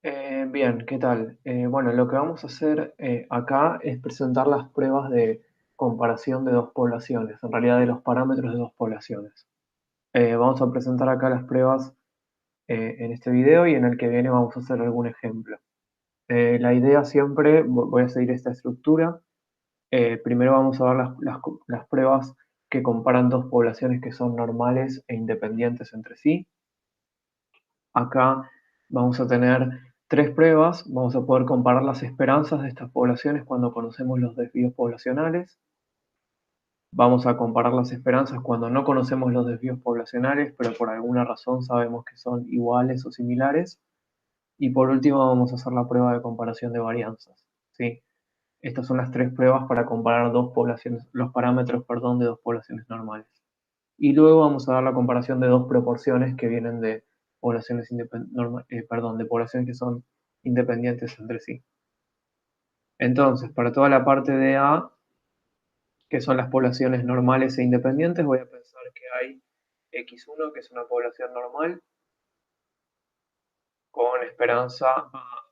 Bien, ¿qué tal? Bueno, lo que vamos a hacer acá es presentar las pruebas de comparación de dos poblaciones, en realidad de los parámetros de dos poblaciones. Vamos a presentar acá las pruebas en este video y en el que viene vamos a hacer algún ejemplo. La idea siempre, voy a seguir esta estructura. Primero vamos a ver las pruebas que comparan dos poblaciones que son normales e independientes entre sí. Acá vamos a tener tres pruebas, vamos a poder comparar las esperanzas de estas poblaciones cuando conocemos los desvíos poblacionales. Vamos a comparar las esperanzas cuando no conocemos los desvíos poblacionales, pero por alguna razón sabemos que son iguales o similares. Y por último vamos a hacer la prueba de comparación de varianzas, ¿sí? Estas son las tres pruebas para comparar dos poblaciones, los parámetros, perdón, de dos poblaciones normales. Y luego vamos a dar la comparación de dos proporciones que vienen de poblaciones, de poblaciones que son independientes entre sí. Entonces, para toda la parte de A, que son las poblaciones normales e independientes, voy a pensar que hay X1, que es una población normal, con esperanza A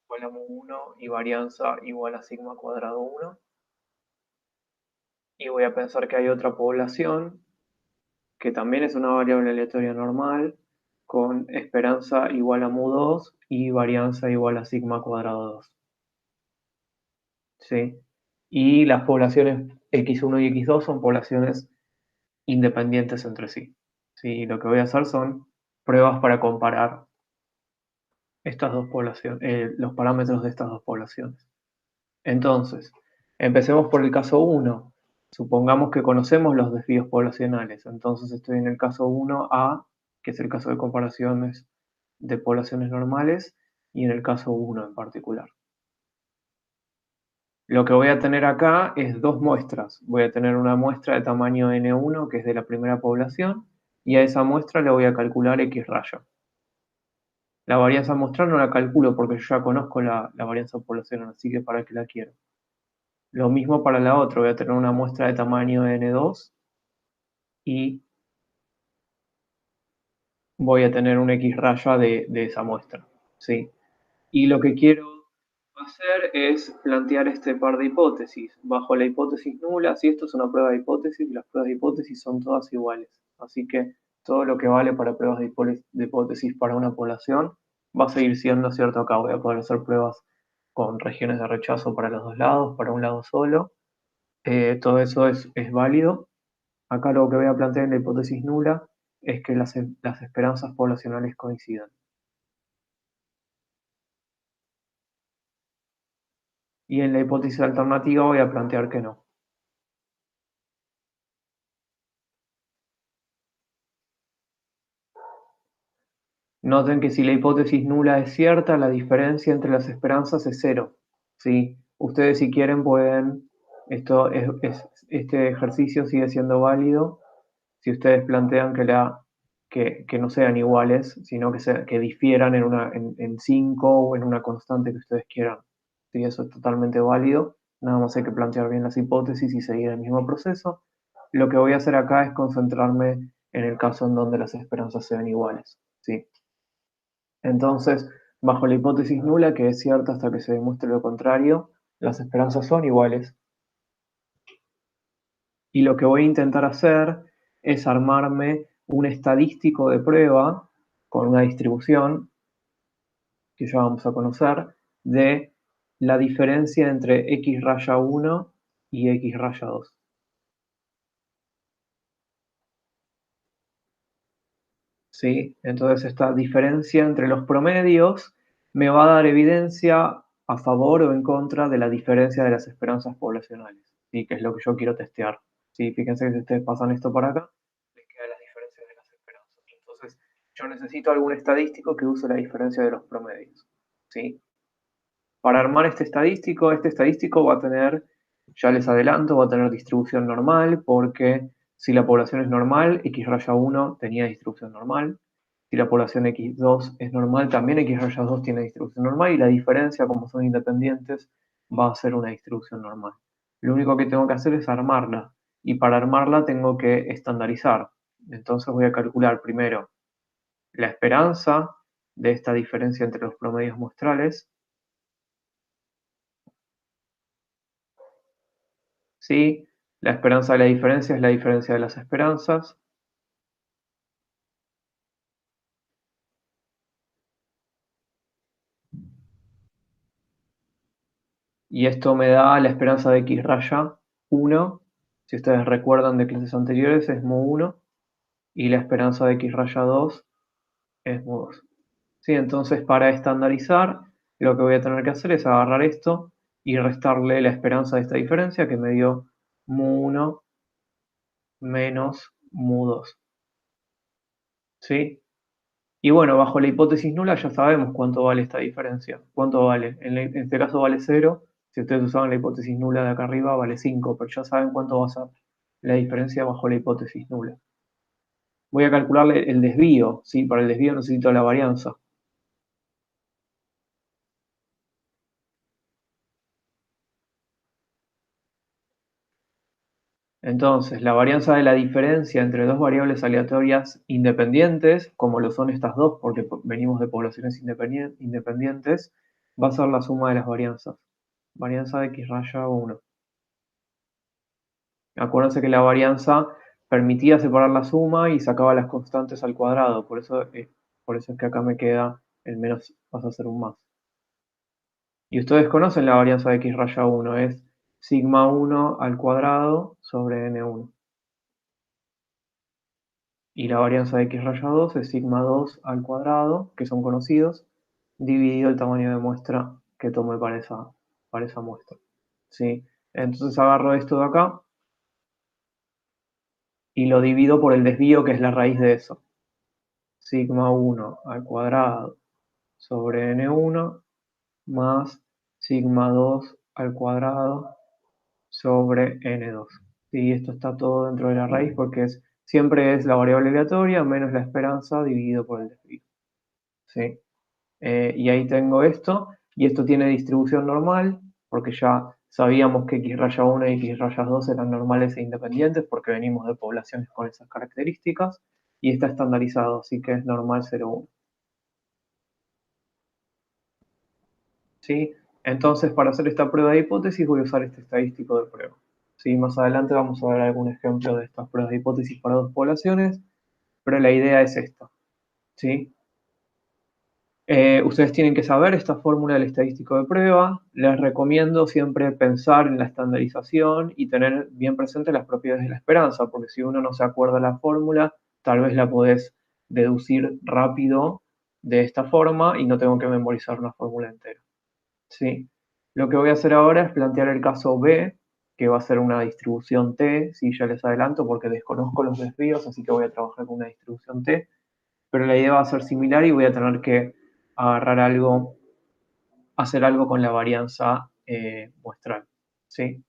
igual a mu1 y varianza igual a sigma cuadrado 1. Y voy a pensar que hay otra población, que también es una variable aleatoria normal, con esperanza igual a mu2 y varianza igual a sigma cuadrado 2. ¿Sí? Y las poblaciones x1 y x2 son poblaciones independientes entre sí. ¿Sí? Lo que voy a hacer son pruebas para comparar estas dos poblaciones, los parámetros de estas dos poblaciones. Entonces, empecemos por el caso 1. Supongamos que conocemos los desvíos poblacionales. Entonces estoy en el caso 1A, que es el caso de comparaciones de poblaciones normales, y en el caso 1 en particular. Lo que voy a tener acá es dos muestras. Voy a tener una muestra de tamaño n1, que es de la primera población, y a esa muestra le voy a calcular x raya. La varianza muestral no la calculo porque yo ya conozco la varianza poblacional, así que para qué la quiero. Lo mismo para la otra, voy a tener una muestra de tamaño n2 y voy a tener un x raya de esa muestra, ¿sí? Y lo que quiero hacer es plantear este par de hipótesis. Bajo la hipótesis nula, si esto es una prueba de hipótesis, las pruebas de hipótesis son todas iguales. Así que todo lo que vale para pruebas de hipótesis para una población va a seguir siendo cierto acá. Voy a poder hacer pruebas con regiones de rechazo para los dos lados, para un lado solo. Todo eso es válido. Acá lo que voy a plantear en la hipótesis nula es que las esperanzas poblacionales coincidan. Y en la hipótesis alternativa voy a plantear que no. Noten que si la hipótesis nula es cierta, la diferencia entre las esperanzas es cero, ¿sí? Ustedes si quieren pueden, este ejercicio sigue siendo válido si ustedes plantean que no sean iguales, sino que difieran en 5 o en una constante que ustedes quieran. Sí, eso es totalmente válido. Nada más hay que plantear bien las hipótesis y seguir el mismo proceso. Lo que voy a hacer acá es concentrarme en el caso en donde las esperanzas sean iguales. ¿Sí? Entonces, bajo la hipótesis nula, que es cierta hasta que se demuestre lo contrario, las esperanzas son iguales. Y lo que voy a intentar hacer es armarme un estadístico de prueba con una distribución que ya vamos a conocer de la diferencia entre x raya 1 y x raya 2. ¿Sí? Entonces esta diferencia entre los promedios me va a dar evidencia a favor o en contra de la diferencia de las esperanzas poblacionales, ¿sí? Que es lo que yo quiero testear. ¿Sí? Fíjense que si ustedes pasan esto para acá, les quedan las diferencias de las esperanzas. Entonces yo necesito algún estadístico que use la diferencia de los promedios. ¿Sí? Para armar este estadístico va a tener, ya les adelanto, va a tener distribución normal, porque si la población es normal, x raya 1 tenía distribución normal. Si la población x2 es normal, también x raya 2 tiene distribución normal, y la diferencia, como son independientes, va a ser una distribución normal. Lo único que tengo que hacer es armarla, y para armarla tengo que estandarizar. Entonces voy a calcular primero la esperanza de esta diferencia entre los promedios muestrales, ¿sí? La esperanza de la diferencia es la diferencia de las esperanzas, y esto me da la esperanza de x raya 1, si ustedes recuerdan de clases anteriores es mu1, y la esperanza de x raya 2 es mu2. ¿Sí? Entonces, para estandarizar, lo que voy a tener que hacer es agarrar esto y restarle la esperanza de esta diferencia que me dio mu1 menos mu2. ¿Sí? Y bueno, bajo la hipótesis nula ya sabemos cuánto vale esta diferencia. ¿Cuánto vale? En este caso vale 0. Si ustedes usaban la hipótesis nula de acá arriba, vale 5, pero ya saben cuánto va a ser la diferencia bajo la hipótesis nula. Voy a calcularle el desvío, ¿sí? Para el desvío necesito la varianza. Entonces, la varianza de la diferencia entre dos variables aleatorias independientes, como lo son estas dos, porque venimos de poblaciones independientes, va a ser la suma de las varianzas. Varianza de x raya 1. Acuérdense que la varianza permitía separar la suma y sacaba las constantes al cuadrado, por eso es que acá me queda el menos, pasa a ser un más. Y ustedes conocen la varianza de x raya 1, es sigma 1 al cuadrado sobre n1. Y la varianza de x raya 2 es sigma 2 al cuadrado, que son conocidos, dividido el tamaño de muestra que tomé para esa muestra. ¿Sí? Entonces agarro esto de acá y lo divido por el desvío, que es la raíz de eso. Sigma 1 al cuadrado sobre n1 más sigma 2 al cuadrado sobre n2. ¿Sí? Esto está todo dentro de la raíz porque siempre es la variable aleatoria menos la esperanza dividido por el desvío. ¿Sí? Y ahí tengo esto, y esto tiene distribución normal, porque ya sabíamos que x raya 1 y x raya 2 eran normales e independientes, porque venimos de poblaciones con esas características, y está estandarizado, así que es normal 0,1. ¿Sí? Entonces, para hacer esta prueba de hipótesis voy a usar este estadístico de prueba. ¿Sí? Más adelante vamos a ver algún ejemplo de estas pruebas de hipótesis para dos poblaciones, pero la idea es esta. ¿Sí? Ustedes tienen que saber esta fórmula del estadístico de prueba. Les recomiendo siempre pensar en la estandarización y tener bien presente las propiedades de la esperanza, porque si uno no se acuerda la fórmula, tal vez la podés deducir rápido de esta forma y no tengo que memorizar una fórmula entera. ¿Sí? Lo que voy a hacer ahora es plantear el caso B, que va a ser una distribución T, ¿sí? Ya les adelanto porque desconozco los desvíos, así que voy a trabajar con una distribución T, pero la idea va a ser similar y voy a tener que agarrar algo, hacer algo con la varianza muestral, ¿sí?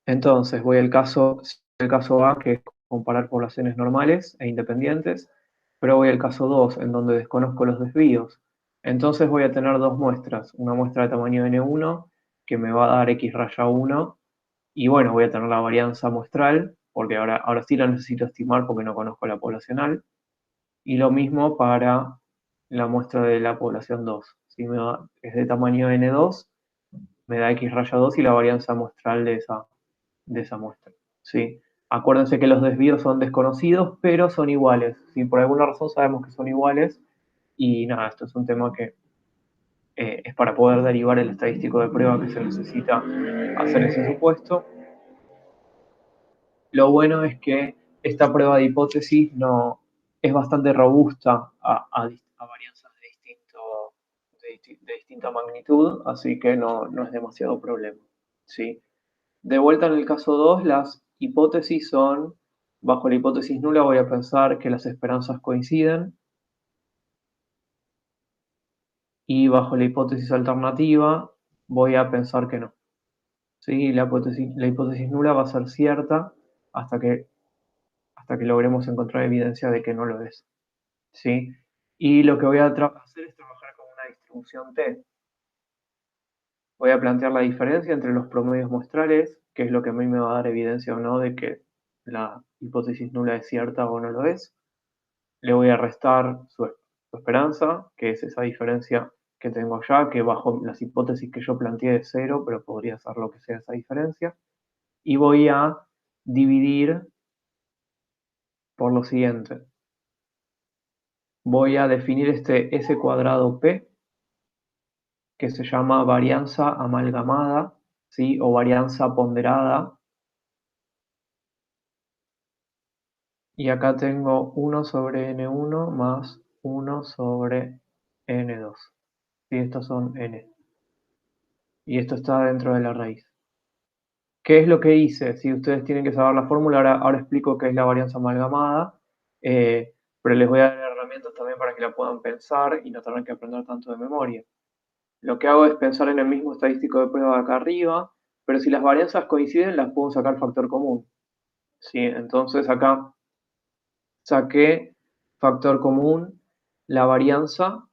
Entonces voy el caso A, que es comparar poblaciones normales e independientes, pero voy al caso 2, en donde desconozco los desvíos. Entonces voy a tener dos muestras, una muestra de tamaño n1, que me va a dar x raya 1, y bueno, voy a tener la varianza muestral, porque ahora sí la necesito estimar porque no conozco la poblacional, y lo mismo para la muestra de la población 2. Si es de tamaño n2, me da x raya 2 y la varianza muestral de esa muestra. ¿Sí? Acuérdense que los desvíos son desconocidos, pero son iguales. Si por alguna razón sabemos que son iguales, y nada, esto es un tema que es para poder derivar el estadístico de prueba que se necesita hacer ese supuesto. Lo bueno es que esta prueba de hipótesis no, es bastante robusta a varianzas de distinta magnitud, así que no es demasiado problema. ¿Sí? De vuelta en el caso 2, las hipótesis son, bajo la hipótesis nula voy a pensar que las esperanzas coinciden, y bajo la hipótesis alternativa voy a pensar que no. ¿Sí? La hipótesis nula va a ser cierta hasta que, hasta que logremos encontrar evidencia de que no lo es. ¿Sí? Y lo que voy a hacer es trabajar con una distribución T. Voy a plantear la diferencia entre los promedios muestrales, que es lo que a mí me va a dar evidencia o no de que la hipótesis nula es cierta o no lo es. le voy a restar su esperanza, que es esa diferencia que tengo allá, que bajo las hipótesis que yo planteé es 0, pero podría ser lo que sea esa diferencia. Y voy a dividir por lo siguiente. Voy a definir este S cuadrado P, que se llama varianza amalgamada, ¿sí? O varianza ponderada. Y acá tengo 1 sobre n1 más 1 sobre n2. Y estos son n. Y esto está dentro de la raíz. ¿Qué es lo que hice? Si ustedes tienen que saber la fórmula, ahora explico qué es la varianza amalgamada, pero les voy a dar herramientas también para que la puedan pensar y no tengan que aprender tanto de memoria. Lo que hago es pensar en el mismo estadístico de prueba de acá arriba, pero si las varianzas coinciden, las puedo sacar factor común. ¿Sí? Entonces acá saqué factor común, la varianza,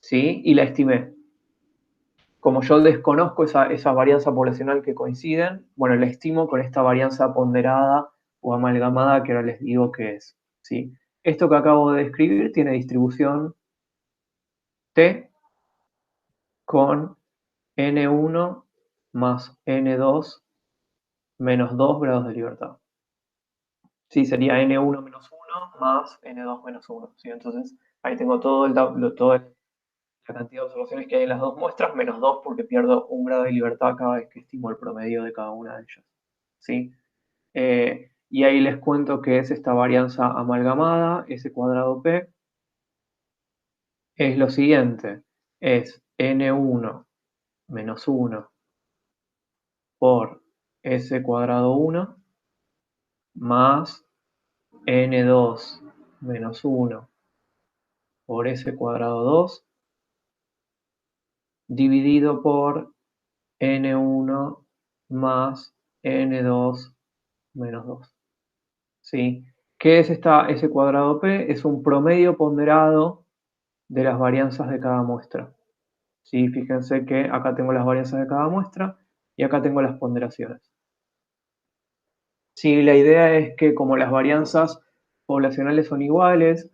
¿sí? Y la estimé. Como yo desconozco esa varianza poblacional que coinciden, bueno, la estimo con esta varianza ponderada o amalgamada que ahora les digo que es, ¿sí? Esto que acabo de describir tiene distribución T con N1 más N2 menos 2 grados de libertad. Sí, sería N1 menos 1 más N2 menos 1, ¿sí? Entonces ahí tengo toda la cantidad de observaciones que hay en las dos muestras, menos 2 porque pierdo un grado de libertad cada vez que estimo el promedio de cada una de ellas, ¿sí? Y ahí les cuento que es esta varianza amalgamada, S cuadrado P, es lo siguiente, es N1 menos 1 por S cuadrado 1 más N2 menos 1 por S cuadrado 2 dividido por N1 más N2 menos 2. ¿Sí? ¿Qué es S cuadrado P? Es un promedio ponderado de las varianzas de cada muestra. ¿Sí? Fíjense que acá tengo las varianzas de cada muestra y acá tengo las ponderaciones. Sí, la idea es que como las varianzas poblacionales son iguales,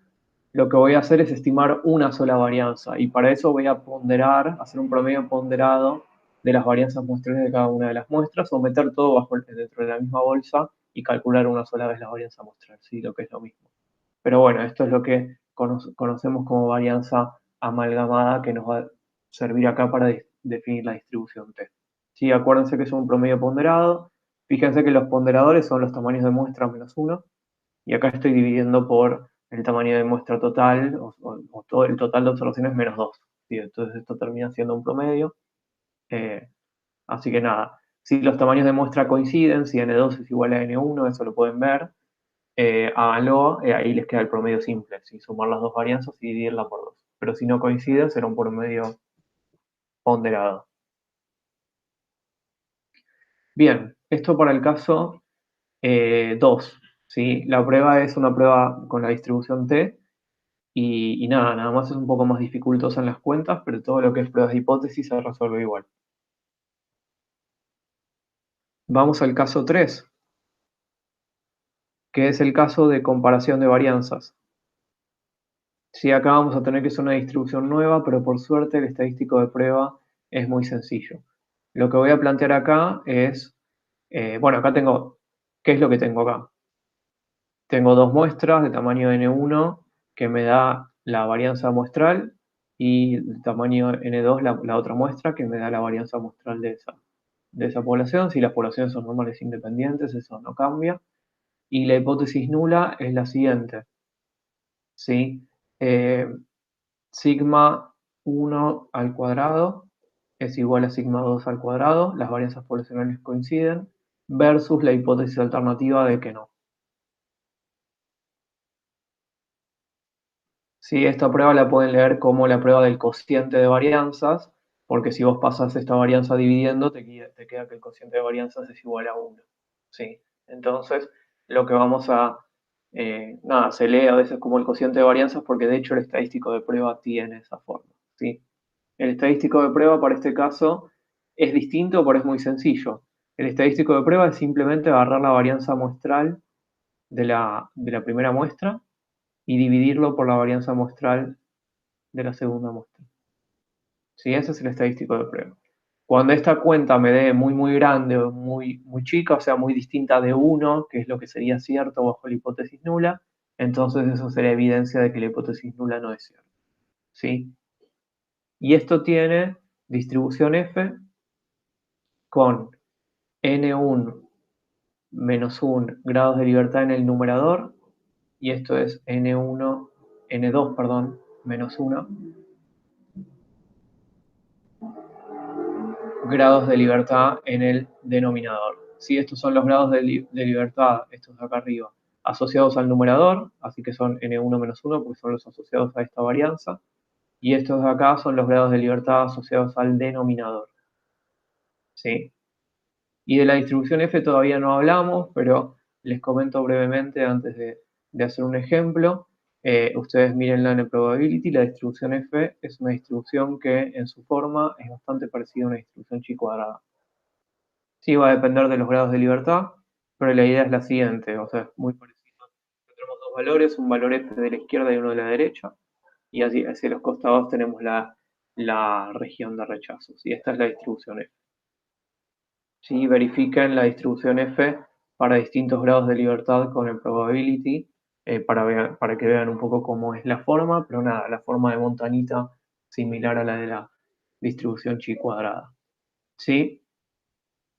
lo que voy a hacer es estimar una sola varianza y para eso voy a ponderar, hacer un promedio ponderado de las varianzas muestrales de cada una de las muestras o meter todo dentro de la misma bolsa y calcular una sola vez la varianza muestral, ¿sí? Lo que es lo mismo. Pero bueno, esto es lo que conocemos como varianza amalgamada que nos va a servir acá para definir la distribución T. Sí, acuérdense que es un promedio ponderado. Fíjense que los ponderadores son los tamaños de muestra menos 1 y acá estoy dividiendo por el tamaño de muestra total o todo el total de observaciones menos 2. ¿Sí? Entonces esto termina siendo un promedio. Eh, Así que nada, si los tamaños de muestra coinciden, si N2 es igual a N1, eso lo pueden ver, háganlo, ahí les queda el promedio simple, ¿sí? Sumar las dos varianzas y dividirla por 2. Pero si no coinciden, será un promedio ponderado. Bien, esto para el caso 2. ¿Sí? La prueba es una prueba con la distribución T y nada más es un poco más dificultosa en las cuentas, pero todo lo que es pruebas de hipótesis se resuelve igual. Vamos al caso 3, que es el caso de comparación de varianzas. Sí, acá vamos a tener que hacer una distribución nueva, pero por suerte el estadístico de prueba es muy sencillo. Lo que voy a plantear acá es, bueno, acá tengo, ¿qué es lo que tengo acá? Tengo dos muestras de tamaño N1 que me da la varianza muestral y el tamaño N2 la otra muestra que me da la varianza muestral de esa población. Si las poblaciones son normales independientes, eso no cambia. Y la hipótesis nula es la siguiente, ¿sí? Eh, sigma 1 al cuadrado es igual a sigma 2 al cuadrado, las varianzas poblacionales coinciden, versus la hipótesis alternativa de que no. Sí, esta prueba la pueden leer como la prueba del cociente de varianzas, porque si vos pasas esta varianza dividiendo, te queda que el cociente de varianzas es igual a 1. ¿Sí? Entonces, lo que vamos a... nada, se lee a veces como el cociente de varianzas porque de hecho el estadístico de prueba tiene esa forma. ¿Sí? El estadístico de prueba para este caso es distinto, pero es muy sencillo. El estadístico de prueba es simplemente agarrar la varianza muestral de la primera muestra y dividirlo por la varianza muestral de la segunda muestra. ¿Sí? Ese es el estadístico de prueba. Cuando esta cuenta me dé muy grande o muy chica, o sea, muy distinta de 1, que es lo que sería cierto bajo la hipótesis nula, entonces eso sería evidencia de que la hipótesis nula no es cierta. ¿Sí? Y esto tiene distribución F con N1 menos 1 grados de libertad en el numerador, y esto es N2, perdón, menos 1 grados de libertad en el denominador. ¿Sí? Estos son los grados de libertad, estos de acá arriba, asociados al numerador, así que son N1 menos 1 porque son los asociados a esta varianza, y estos de acá son los grados de libertad asociados al denominador. ¿Sí? Y de la distribución F todavía no hablamos, pero les comento brevemente antes de hacer un ejemplo. Ustedes mírenla en el probability, la distribución F es una distribución que en su forma es bastante parecida a una distribución chi cuadrada. Sí, va a depender de los grados de libertad, pero la idea es la siguiente, o sea, es muy parecido. Tenemos dos valores, un valor F de la izquierda y uno de la derecha, y así hacia los costados tenemos la región de rechazos, y esta es la distribución F. Sí, verifiquen la distribución F para distintos grados de libertad con el probability, para que vean un poco cómo es la forma, pero nada, la forma de montanita similar a la de la distribución chi cuadrada. ¿Sí?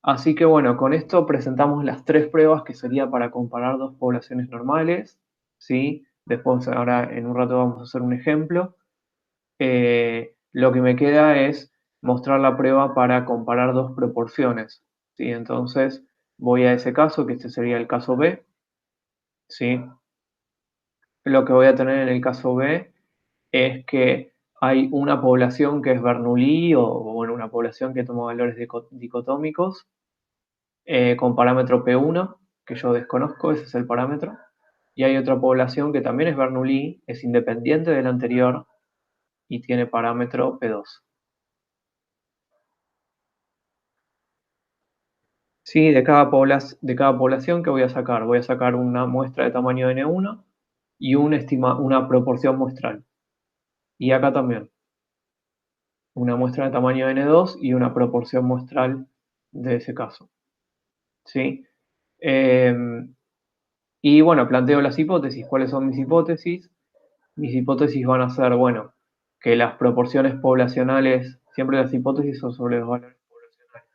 Así que bueno, con esto presentamos las tres pruebas que sería para comparar dos poblaciones normales, ¿sí? Después, ahora en un rato vamos a hacer un ejemplo. Lo que me queda es mostrar la prueba para comparar dos proporciones, ¿sí? Entonces voy a ese caso, que este sería el caso B, ¿sí? Lo que voy a tener en el caso B es que hay una población que es Bernoulli, o bueno, una población que toma valores dicotómicos, con parámetro P1, que yo desconozco, ese es el parámetro, y hay otra población que también es Bernoulli, es independiente del anterior y tiene parámetro P2. Sí, de cada población que voy a sacar. Voy a sacar una muestra de tamaño N1 y una proporción muestral. Y acá también, una muestra de tamaño N2 y una proporción muestral de ese caso. ¿Sí? Y bueno, planteo las hipótesis. ¿Cuáles son mis hipótesis? Mis hipótesis van a ser, bueno, que las proporciones poblacionales, siempre las hipótesis son sobre los valores poblacionales,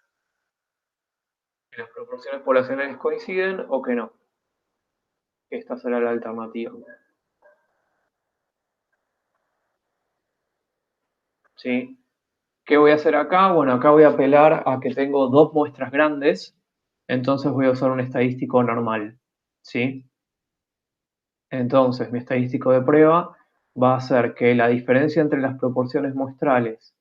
que las proporciones poblacionales coinciden o que no. Esta será la alternativa. ¿Sí? ¿Qué voy a hacer acá? Bueno, acá voy a apelar a que tengo dos muestras grandes, entonces voy a usar un estadístico normal. ¿Sí? Entonces, mi estadístico de prueba va a ser que la diferencia entre las proporciones muestrales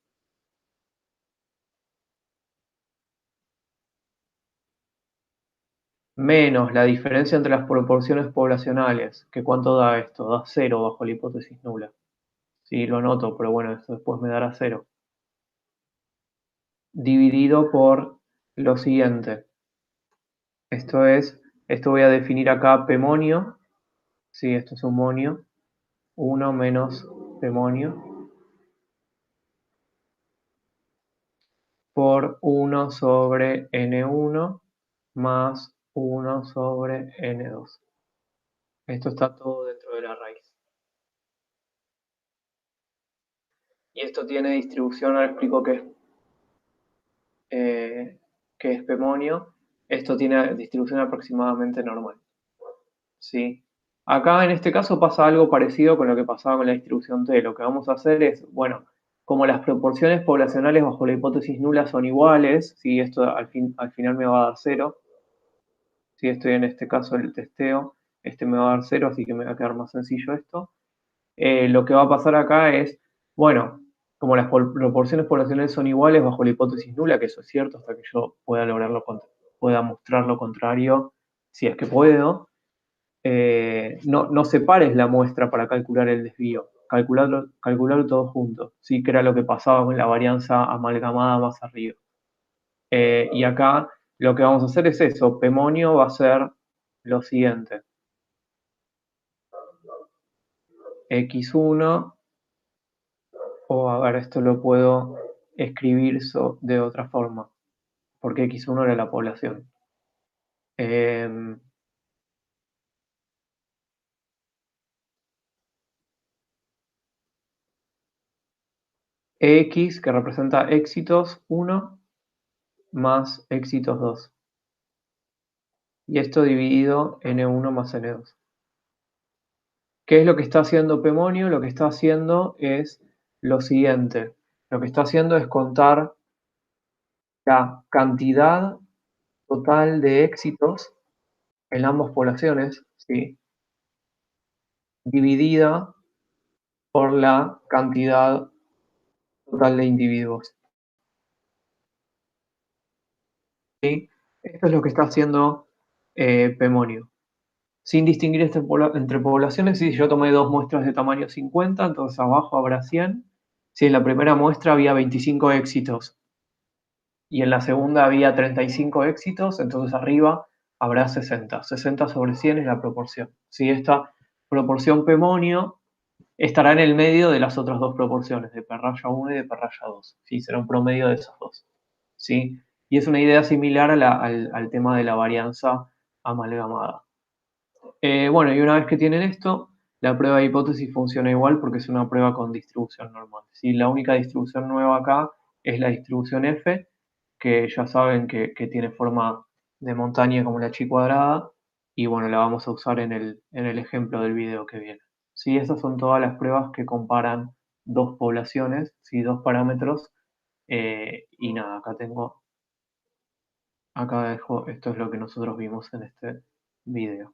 menos la diferencia entre las proporciones poblacionales, que ¿cuánto da esto? Da 0 bajo la hipótesis nula. Sí, lo anoto, pero bueno, eso después me dará 0. Dividido por lo siguiente. Esto voy a definir acá P-monio. Sí, esto es un monio. 1 menos P-monio por 1 sobre N1 más 1 sobre N2. Esto está todo dentro de la raíz. Y esto tiene distribución, ahora explico qué es P-monio. Esto tiene distribución aproximadamente normal. ¿Sí? Acá en este caso pasa algo parecido con lo que pasaba con la distribución T. Lo que vamos a hacer es, bueno, como las proporciones poblacionales bajo la hipótesis nula son iguales, si esto al final me va a dar 0, si estoy en este caso el testeo, este me va a dar 0, así que me va a quedar más sencillo esto. Lo que va a pasar acá es, bueno, como las proporciones poblacionales son iguales bajo la hipótesis nula, que eso es cierto hasta que yo pueda mostrar lo contrario, si es que puedo, no separes la muestra para calcular el desvío, calcularlo todo junto, ¿sí? Que era lo que pasaba con la varianza amalgamada más arriba. Y acá lo que vamos a hacer es eso, P-monio va a ser lo siguiente. x1, o a ver, esto lo puedo escribir de otra forma, porque x1 era la población. Em, X, que representa éxitos 1 más éxitos 2. Y esto dividido N1 más N2. ¿Qué es lo que está haciendo Pemonio? Lo que está haciendo es lo siguiente. Lo que está haciendo es contar la cantidad total de éxitos en ambas poblaciones, ¿sí? Dividida por la cantidad total de individuos, ¿sí? Esto es lo que está haciendo Pemonio. Sin distinguir entre poblaciones, si yo tomé dos muestras de tamaño 50, entonces abajo habrá 100. Si en la primera muestra había 25 éxitos y en la segunda había 35 éxitos, entonces arriba habrá 60. 60 sobre 100 es la proporción. Si esta proporción Pemonio estará en el medio de las otras dos proporciones, de P raya 1 y de P raya 2. ¿Sí? Será un promedio de esas dos. ¿Sí? Y es una idea similar al tema de la varianza amalgamada. Bueno, y una vez que tienen esto, la prueba de hipótesis funciona igual porque es una prueba con distribución normal. ¿Sí? La única distribución nueva acá es la distribución F, que ya saben que tiene forma de montaña como la chi cuadrada, y bueno, la vamos a usar en el ejemplo del video que viene. ¿Sí? Esas son todas las pruebas que comparan dos poblaciones, ¿sí? Dos parámetros, y nada, acá dejo, esto es lo que nosotros vimos en este video.